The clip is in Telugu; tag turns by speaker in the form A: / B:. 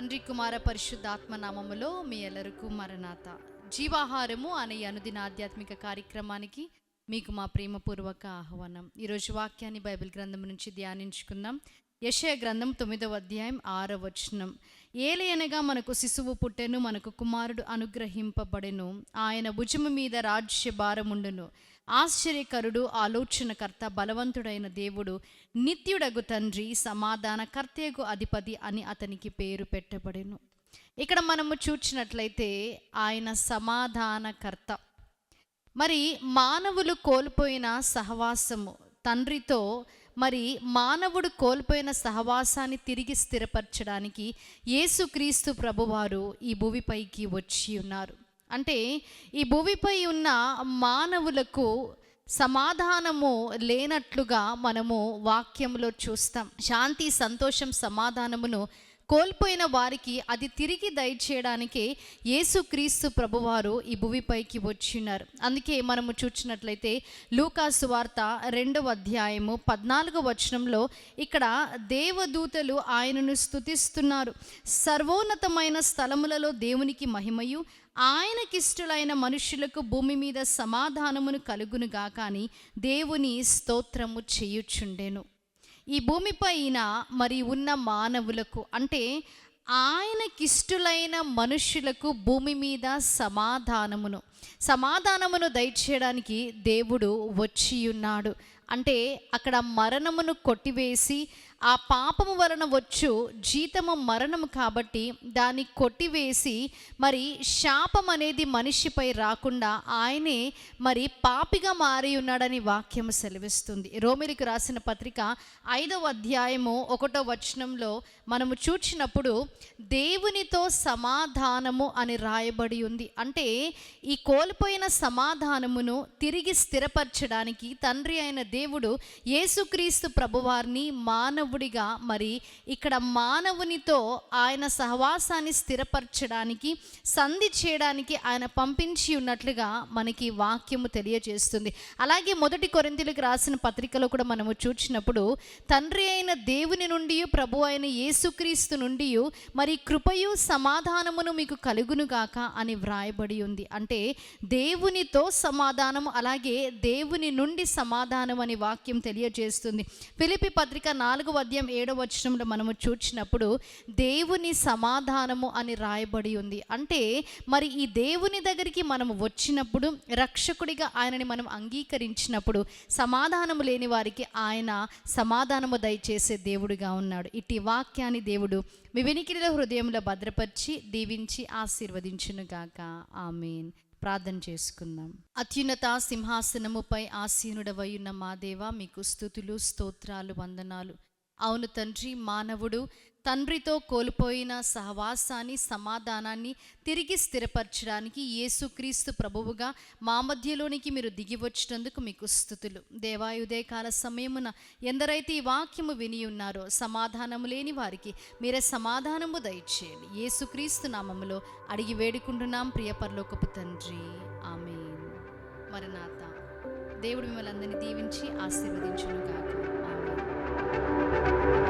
A: తండ్రి కుమార పరిశుద్ధాత్మ నామములో మీ ఎల్లరికూ మరణాత. జీవాహారము అనే అనుదిన ఆధ్యాత్మిక కార్యక్రమానికి మీకు మా ప్రేమపూర్వక ఆహ్వానం. ఈరోజు వాక్యాన్ని బైబిల్ గ్రంథం నుంచి ధ్యానించుకుందాం. యెషయా గ్రంథం 9వ అధ్యాయం 6వ వచనం. ఏలయనగా మనకు శిశువు పుట్టెను, మనకు కుమారుడు అనుగ్రహింపబడెను, ఆయన భుజము మీద రాజ్య భారముండును. ఆశ్చర్యకరుడు, ఆలోచనకర్త, బలవంతుడైన దేవుడు, నిత్యుడగు తండ్రి, సమాధానకర్తయగు అధిపతి అని అతనికి పేరు పెట్టబడెను. ఇక్కడ మనము చూచినట్లయితే ఆయన సమాధానకర్త. మరి మానవులు కోల్పోయిన సహవాసము తండ్రితో, మరి మానవుడు కోల్పోయిన సహవాసాన్ని తిరిగి స్థిరపరచడానికి యేసుక్రీస్తు ప్రభువారు ఈ భూమిపైకి వచ్చి ఉన్నారు. అంటే ఈ భూమిపై ఉన్న మానవులకు సమాధానము లేనట్లుగా మనము వాక్యంలో చూస్తాం. శాంతి, సంతోషం, సమాధానమును కోల్పోయిన వారికి అది తిరిగి దయచేయడానికే యేసుక్రీస్తు ప్రభువారు ఈ భూమిపైకి వచ్చినారు. అందుకే మనము చూసినట్లయితే లూకా సువార్త 2వ అధ్యాయము 14వ వచనంలో ఇక్కడ దేవదూతలు ఆయనను స్తుతిస్తున్నారు. సర్వోన్నతమైన స్థలములలో దేవునికి మహిమయు, ఆయనకిష్టులైన మనుషులకు భూమి మీద సమాధానమును కలుగునుగా కానీ దేవుని స్తోత్రము చేయుచుండెను. ఈ భూమిపైన మరి ఉన్న మానవులకు, అంటే ఆయనకిష్టులైన మనుషులకు భూమి మీద సమాధానమును దయచేయడానికి దేవుడు వచ్చి ఉన్నాడు. అంటే అక్కడ మరణమును కొట్టివేసి, ఆ పాపము వలన వచ్చు జీతము మరణము కాబట్టి దాన్ని కొట్టివేసి, మరి శాపం అనేది మనిషిపై రాకుండా ఆయనే మరి పాపిగా మారి ఉన్నాడని వాక్యము సెలవిస్తుంది. రోమిలికి రాసిన పత్రిక 5వ అధ్యాయము 1వ వచనంలో మనము చూచినప్పుడు దేవునితో సమాధానము అని రాయబడి ఉంది. అంటే ఈ కోల్పోయిన సమాధానమును తిరిగి స్థిరపరచడానికి తండ్రి అయిన దేవుడు యేసుక్రీస్తు ప్రభువారిని మానవుడిగా, మరి ఇక్కడ మానవునితో ఆయన సహవాసాన్ని స్థిరపరచడానికి, సంధి చేయడానికి ఆయన పంపించి ఉన్నట్లుగా మనకి వాక్యము తెలియజేస్తుంది. అలాగే 1 కొరింథీయులకు రాసిన పత్రికలో కూడా మనము చూచినప్పుడు తండ్రి అయిన దేవుని నుండి, ప్రభు అయిన యేసుక్రీస్తు నుండి మరి కృపయు సమాధానమును మీకు కలుగునుగాక అని వ్రాయబడి ఉంది. అంటే దేవునితో సమాధానము, అలాగే దేవుని నుండి సమాధానం అని వాక్యం తెలియజేస్తుంది. ఫిలిప్పీ పత్రిక 4వ అధ్యాయం 7వ వచనంలో మనము చూచినప్పుడు దేవుని సమాధానము అని రాయబడి ఉంది. అంటే మరి ఈ దేవుని దగ్గరికి మనము వచ్చినప్పుడు, రక్షకుడిగా ఆయనని మనం అంగీకరించినప్పుడు సమాధానము లేని వారికి ఆయన సమాధానము దయచేసే దేవుడిగా ఉన్నాడు. ఇట్టి వాక్యాన్ని దేవుడు మీ వినికిడిలో, హృదయంలో భద్రపరిచి దీవించి ఆశీర్వదించునుగాక. ఆమేన్. ప్రార్థన చేసుకుందాం. అత్యున్నత సింహాసనముపై ఆసీనుడవై ఉన్న మా దేవా, మీకు స్తుతులు, స్తోత్రాలు, వందనాలు. అవును తండ్రి, మానవుడు తండ్రితో కోల్పోయిన సహవాసాన్ని, సమాధానాన్ని తిరిగి స్థిరపరచడానికి యేసుక్రీస్తు ప్రభువుగా మా మధ్యలోనికి మీరు దిగి వచ్చినందుకు మీకు స్తుతులు. దేవా, ఉదయకాల సమయమున ఎందరైతే ఈ వాక్యము విని ఉన్నారో సమాధానము లేని వారికి మీరే సమాధానము దయచేయండి. యేసుక్రీస్తు నామములో అడిగి వేడుకుంటున్నాం ప్రియ పరలోకపు తండ్రి. ఆమేన్. మరణాత. దేవుడు మిమ్మల్ని అందరినీ దీవించి ఆశీర్వదించునుగాక. ఆమేన్.